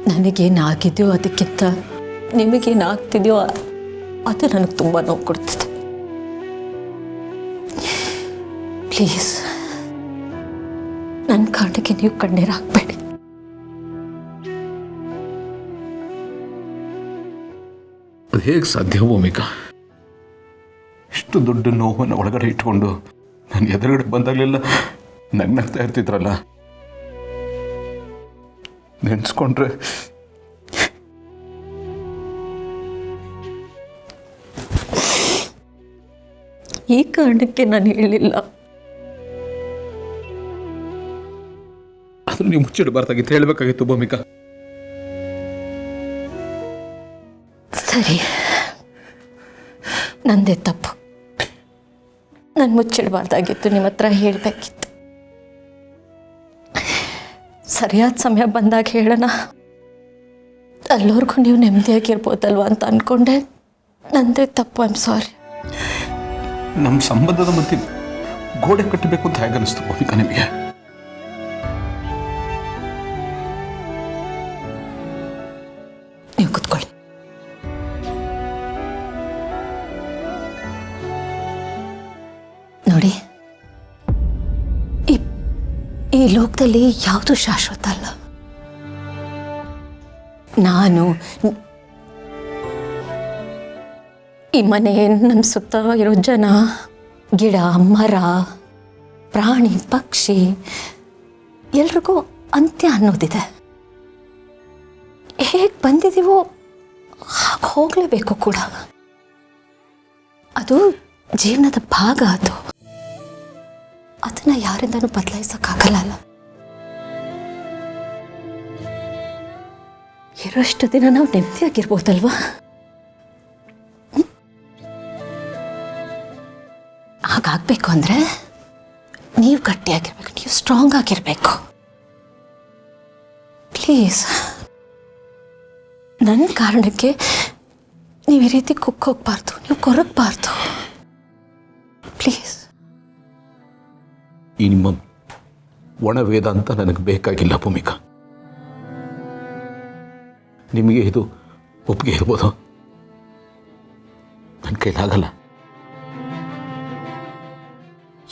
ನನಗೇನಾಗಿದೆಯೋ ಅದಕ್ಕಿಂತ ನಿಮಗೇನಾಗ್ತಿದೆಯೋ ಅದು ನನಗೆ ತುಂಬ ನೋವು ಕೊಡ್ತಿದೆ. ಪ್ಲೀಸ್ ನನ್ನ ಕಾರಣಕ್ಕೆ ನೀವು ಕಣ್ಣೀರು ಹಾಕಬೇಡಿ. ಅದು ಹೇಗೆ ಸಾಧ್ಯ ಭೂಮಿಕಾ? ಇಷ್ಟು ದೊಡ್ಡ ನೋವನ್ನು ಒಳಗಡೆ ಇಟ್ಕೊಂಡು ನಾನು ಎದುರುಗಡೆ ಬಂದಾಗಲೆಲ್ಲ ನಗ್ನಗ್ತಾ ಇರ್ತಿದ್ರಲ್ಲ, ನೆನೆಸ್ಕೊಂಡ್ರೆ ಈ ಕಾರಣಕ್ಕೆ ನಾನು ಹೇಳಿಲ್ಲ. ಆದ್ರೂ ನೀವು ಮುಚ್ಚಿಡಬಾರ್ದಾಗಿತ್ತು, ಹೇಳಬೇಕಾಗಿತ್ತು ಭೂಮಿಕಾ. ಸರಿ, ನಂದೇ ತಪ್ಪು. ನಾನು ಮುಚ್ಚಿಡಬಾರ್ದಾಗಿತ್ತು, ನಿಮ್ಮ ಹತ್ರ ಹೇಳಬೇಕಿತ್ತು. ಸರಿಯಾದ ಸಮಯ ಬಂದಾಗ ಹೇಳೋಣ, ಅಲ್ಲೋರ್ಗೂ ನೀವು ನೆಮ್ಮದಿಯಾಗಿರ್ಬೋದಲ್ವ ಅಂತ ಅಂದ್ಕೊಂಡೆ. ನಂದೇ ತಪ್ಪು. I am sorry. ನಮ್ಮ ಸಂಬಂಧದ ಮಧ್ಯೆ ಗೋಡೆ ಕಟ್ಟಬೇಕು ಅಂತ ಹೇಗೆ ಅನಿಸ್ತು ಭೂಮಿಕಾ ನಿಮಗೆ? ನೀವು ಕೂತ್ಕೊಳ್ಳಿ. ನೋಡಿ, ಈ ಲೋಕದಲ್ಲಿ ಯಾವುದು ಶಾಶ್ವತ ಅಲ್ಲ. ನಾನು ಈ ಮನೆ, ನಮ್ಮ ಸುತ್ತ ಇರೋ ಜನ, ಗಿಡ, ಮರ, ಪ್ರಾಣಿ, ಪಕ್ಷಿ ಎಲ್ರಿಗೂ ಅಂತ್ಯ ಅನ್ನೋದಿದೆ. ಹೇಗೆ ಬಂದಿದ್ದೀವೋ ಹಾಗೆ ಹೋಗಲೇಬೇಕು ಕೂಡ. ಅದು ಜೀವನದ ಭಾಗ. ಅದನ್ನು ಯಾರಿಂದನೂ ಬದಲಾಯಿಸೋಕ್ಕಾಗಲ್ಲ. ಇರೋಷ್ಟು ದಿನ ನಾವು ನೆಮ್ಮದಿಯಾಗಿರ್ಬೋದಲ್ವಾ? ಹಾಗಾಗಬೇಕು ಅಂದರೆ ನೀವು ಗಟ್ಟಿಯಾಗಿರ್ಬೇಕು, ನೀವು ಸ್ಟ್ರಾಂಗ್ ಆಗಿರಬೇಕು. ಪ್ಲೀಸ್, ನನ್ನ ಕಾರಣಕ್ಕೆ ನೀವು ಈ ರೀತಿ ಕುಕ್ಕೋಗ್ಬಾರ್ದು, ನೀವು ಕೊರಗಬಾರ್ದು. ಪ್ಲೀಸ್. ಈ ನಿಮ್ಮ ಒಣ ವೇದಾಂತ ನನಗೆ ಬೇಕಾಗಿಲ್ಲ ಭೂಮಿಕಾ. ನಿಮಗೆ ಇದು ಒಪ್ಪಿಗೆ ಇರ್ಬೋದು, ನನ್ನ ಕೈಲಾಗಲ್ಲ.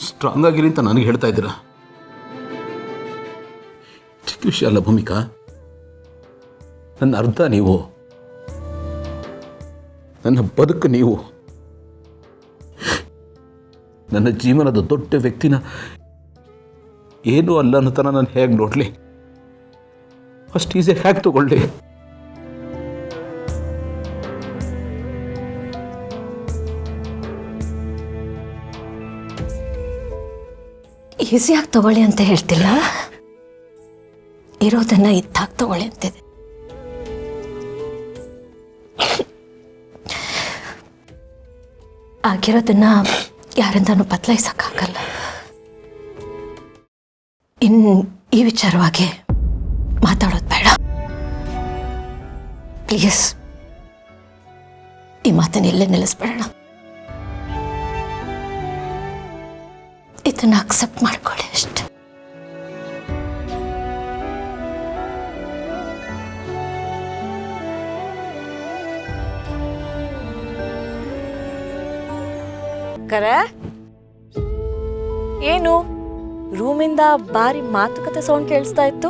ಸ್ಟ್ರಾಂಗ್ ಆಗಿರಿ ಅಂತ ನನಗೆ ಹೇಳ್ತಾ ಇದ್ದೀರಾ? ಚಿಕ್ಕ ವಿಷಯ ಅಲ್ಲ ಭೂಮಿಕಾ. ನನ್ನ ಅರ್ಧ ನೀವು, ನನ್ನ ಬದುಕು ನೀವು, ನನ್ನ ಜೀವನದ ದೊಡ್ಡ ವ್ಯಕ್ತಿನ ಏನೂ ಅಲ್ಲ ಅನ್ನೋತನ ನಾನು ಹೇಗೆ ನೋಡಲಿ? ಅಷ್ಟು ಈಸಿ ಹೇಗೆ ತಗೊಳ್ಳಿ? ಈಸಿಯಾಗಿ ತಗೊಳ್ಳಿ ಅಂತ ಹೇಳ್ತಿಲ್ಲ, ಇರೋದನ್ನ ಇದ್ದಾಗ ತಗೊಳ್ಳಿ ಅಂತಿದೆ. ಆಗಿರೋದನ್ನ ಯಾರಿಂದನೂ ಬದಲಾಯಿಸೋಕ್ಕಾಗಲ್ಲ. ಇನ್ನು ಈ ವಿಚಾರವಾಗಿ ಮಾತಾಡೋದು ಬೇಡ ಪ್ಲೀಸ್. ಈ ಮಾತನ್ನ ಇಲ್ಲೇ ನಿಲ್ಲಿಸ್ಬೇಡ. ಇದನ್ನ ಅಕ್ಸೆಪ್ಟ್ ಮಾಡ್ಕೊಳ್ಳಿ ಅಷ್ಟೆ. ಕರೆ ಏನು ರೂಮಿಂದ ಬಾರಿ ಮಾತುಕತೆ ಸೌಂಡ್ ಕೇಳಿಸ್ತಾ ಇತ್ತು.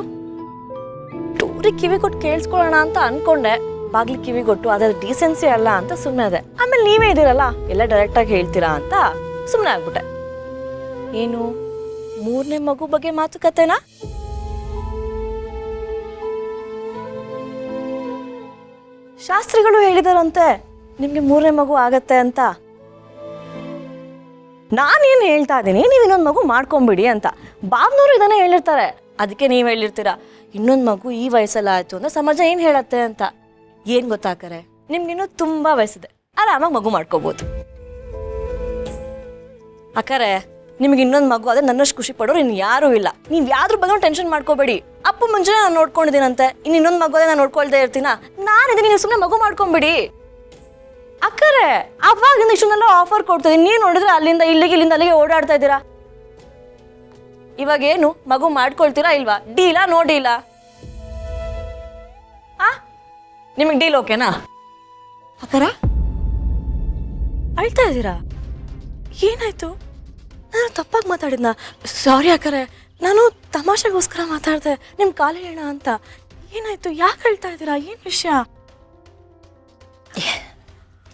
ಟೂರಿ ಕಿವಿ ಕೊಟ್ಟು ಕೇಳಿಸ್ಕೊಳ್ಳೋಣ ಅಂತ ಅನ್ಕೊಂಡೆ. ಬಾಗ್ಲಿ ಕಿವಿ ಕೊಟ್ಟು ಅದ್ರ ಡೀಸೆನ್ಸಿ ಅಲ್ಲ ಅಂತ ಸುಮ್ಮನೆ ಅದೆ. ಆಮೇಲೆ ನೀವೇ ಇದ್ದೀರಲ್ಲ, ಎಲ್ಲ ಡೈರೆಕ್ಟಾಗಿ ಹೇಳ್ತೀರಾ ಅಂತ ಸುಮ್ಮನೆ ಆಗ್ಬಿಟ್ಟೆ. ಏನು 3ನೇ ಮಗು ಬಗ್ಗೆ ಮಾತುಕತೆನಾ? ಶಾಸ್ತ್ರಿಗಳು ಹೇಳಿದಾರಂತೆ ನಿಮ್ಗೆ 3ನೇ ಮಗು ಆಗತ್ತೆ ಅಂತ. ನಾನೇನು ಹೇಳ್ತಾ ಇದ್ದೀನಿ, ನೀವು ಇನ್ನೊಂದು ಮಗು ಮಾಡ್ಕೊಂಬಿಡಿ ಅಂತ. ಬಾವ್ನವರು ಇದನ್ನೇ ಹೇಳಿರ್ತಾರೆ. ಅದಕ್ಕೆ ನೀವು ಹೇಳಿರ್ತೀರಾ ಇನ್ನೊಂದು ಮಗು ಈ ವಯಸ್ಸಲ್ಲ ಆಯ್ತು ಅಂದ್ರೆ ಸಮಾಜ ಏನು ಹೇಳತ್ತೆ ಅಂತ. ಏನು ಗೊತ್ತಾಕರೆ, ನಿಮ್ಗಿನ್ನೂ ತುಂಬ ವಯಸ್ಸಿದೆ, ಆರಾಮಾಗಿ ಮಗು ಮಾಡ್ಕೋಬೋದು. ಅಕ್ಕರೆ ನಿಮ್ಗೆ ಇನ್ನೊಂದು ಮಗು ಅದೇ ನನ್ನಷ್ಟು ಖುಷಿ ಪಡೋರು ಇನ್ನು ಯಾರೂ ಇಲ್ಲ. ನೀವು ಯಾವ್ದ್ರ ಬಗ್ಗೆ ಟೆನ್ಷನ್ ಮಾಡ್ಕೋಬೇಡಿ. ಅಪ್ಪ ಮುಂಚೆ ನಾನು ನೋಡ್ಕೊಂಡಿದ್ದೀನಂತೆ, ಇನ್ನೊಂದು ಮಗು ಅದೇ ನಾನು ನೋಡ್ಕೊಳ್ದೇ ಇರ್ತೀನ. ನಾನಿದ್ದೀನಿ, ನೀವು ಸುಮ್ಮನೆ ಮಗು ಮಾಡ್ಕೊಂಬಿಡಿ. ಅಕ್ಕರೆ ಅವಾಗಿಂದ ಇಷ್ಟನ್ನೆಲ್ಲ ಆಫರ್ ಕೊಡ್ತಿದ್ದೀನಿ, ನೀವು ನೋಡಿದ್ರೆ ಅಲ್ಲಿಂದ ಇಲ್ಲಿಂದ ಅಲ್ಲಿಗೆ ಓಡಾಡ್ತಾ ಇದ್ದೀರಾ. ಇವಾಗ ಏನು ಮಗು ಮಾಡ್ಕೊಳ್ತೀರಾ ಇಲ್ವಾ? ಡೀಲಾ ನೋಡಿಲ್ಲ? ನಿಮಗೆ ಡೀಲ್ ಓಕೆನಾ? ಅಕ್ಕರೆ ಅಳ್ತಾ ಇದ್ದೀರಾ? ಏನಾಯ್ತು? ನಾನು ತಪ್ಪಾಗಿ ಮಾತಾಡಿದ್ನ? ಸಾರಿ ಅಕ್ಕರೆ, ನಾನು ತಮಾಷೆಗೋಸ್ಕರ ಮಾತಾಡಿದೆ, ನಿಮ್ಮ ಕಾಲು ಹೇಳ ಅಂತ. ಏನಾಯ್ತು? ಯಾಕೆ ಹೇಳ್ತಾ ಇದ್ದೀರಾ? ಏನು ವಿಷಯ?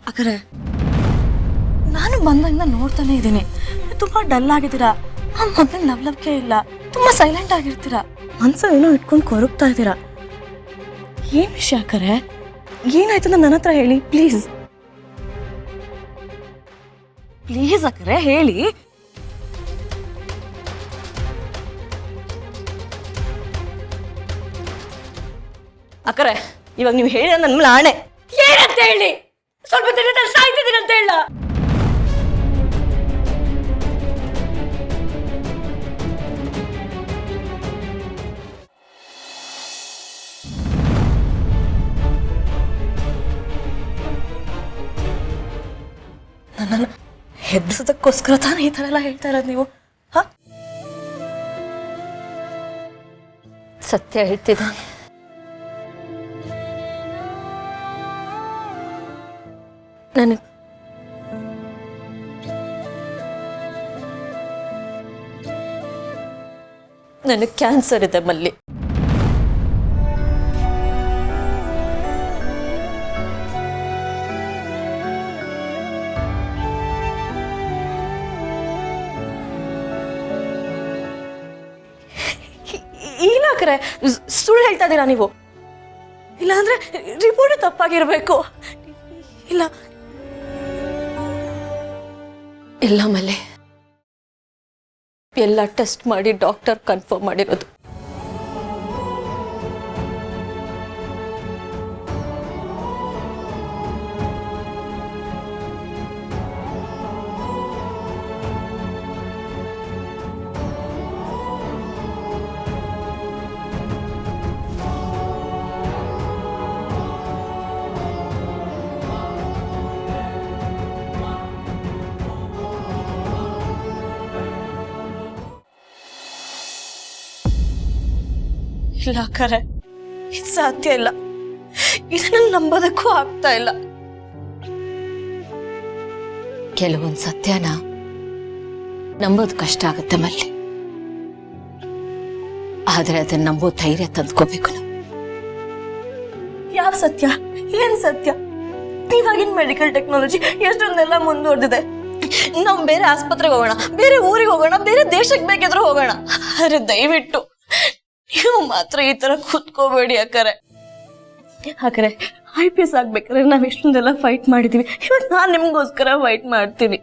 ಅಕ್ಕರೆ ನಾನು ಬಂದಾಗಿಂದ ನೋಡ್ತಾನೆ ಇದ್ದೀನಿ, ತುಂಬ ಡಲ್ ಆಗಿದ್ದೀರಾ. ಆ ಮೊದಲು ಲವ್ಲವಿಕೆ ಇಲ್ಲ, ತುಂಬ ಸೈಲೆಂಟ್ ಆಗಿರ್ತೀರಾ, ಮನ್ಸೇನೋ ಇಟ್ಕೊಂಡು ಕೊರಗ್ತಾ ಇದ್ದೀರಾ. ಏನು ವಿಷಯ ಅಕ್ಕರೆ? ಏನಾಯ್ತು ನನ್ನ ಹತ್ರ ಹೇಳಿ ಪ್ಲೀಸ್. ಪ್ಲೀಸ್ ಅಕ್ಕರೆ ಹೇಳಿ. ಅಕ್ಕರೆ ಇವಾಗ ನೀವು ಹೇಳಿ ನನ್ನ ಮೇಲೆ ಆಣೆ. ಏನಂತ ಹೇಳಿ? ಸ್ವಲ್ಪ ದಿನ ಸಾಯ್ತಿದ್ದೀನಿ ಅಂತ ಹೇಳ. ನನ್ನನ್ನು ಹೆದರ್ಸೋದಕ್ಕೋಸ್ಕರ ತಾನೇ ಈ ಥರ ಎಲ್ಲ ಹೇಳ್ತಾ ಇರೋದು ನೀವು? ಹಾ, ಸತ್ಯ ಹೇಳ್ತಿದ್ದ. ನನಗೆ ಕ್ಯಾನ್ಸರ್ ಇದೆ ಮಲ್ಲಿ. ಇಲ್ಲ ಅಕ್ಕರೆ, ಸುಳ್ಳು ಹೇಳ್ತಾ ಇದ್ದೀರಾ ನೀವು? ಇಲ್ಲ ಅಂದ್ರೆ ರಿಪೋರ್ಟ್ ತಪ್ಪಾಗಿರ್ಬೇಕು. ಇಲ್ಲ ಇಲ್ಲ ಮಲ್ಲಿ, ಎಲ್ಲ ಟೆಸ್ಟ್ ಮಾಡಿ ಡಾಕ್ಟರ್ ಕನ್ಫರ್ಮ್ ಮಾಡಿರೋದು. ಇಲ್ಲ ಅಕ್ಕರೆ, ಇದು ಸಾಧ್ಯ ಇಲ್ಲ. ಇದನ್ನ ನಂಬೋದಕ್ಕೂ ಆಗ್ತಾ ಇಲ್ಲ. ಕೆಲವೊಂದು ಸತ್ಯನ ನಂಬೋದು ಕಷ್ಟ ಆಗುತ್ತೆ ಮಲ್ಲಿ, ಆದ್ರೆ ಅದನ್ನ ನಂಬೋ ಧೈರ್ಯ ತಂದ್ಕೋಬೇಕು ನಾವು. ಯಾವ ಸತ್ಯ? ಏನ್ ಸತ್ಯ? ಇವಾಗಿನ ಮೆಡಿಕಲ್ ಟೆಕ್ನಾಲಜಿ ಎಷ್ಟೊಂದೆಲ್ಲ ಮುಂದುವರೆದಿದೆ. ನಾವು ಬೇರೆ ಆಸ್ಪತ್ರೆಗೆ ಹೋಗೋಣ, ಬೇರೆ ಊರಿಗೆ ಹೋಗೋಣ, ಬೇರೆ ದೇಶಕ್ಕೆ ಬೇಕಿದ್ರು ಹೋಗೋಣ. ಆದ್ರೆ ದಯವಿಟ್ಟು ನೀವು ಮಾತ್ರ ಈ ತರ ಕೂತ್ಕೋಬೇಡಿ ಅಕ್ಕರೆ. IPS ಆಗ್ಬೇಕಾದ್ರೆ ನಾವ್ ಎಷ್ಟೊಂದೆಲ್ಲ ಫೈಟ್ ಮಾಡಿದೀವಿ. ಇವಾಗ ನಾನ್ ನಿಮ್ಗೋಸ್ಕರ ಫೈಟ್ ಮಾಡ್ತೀನಿ.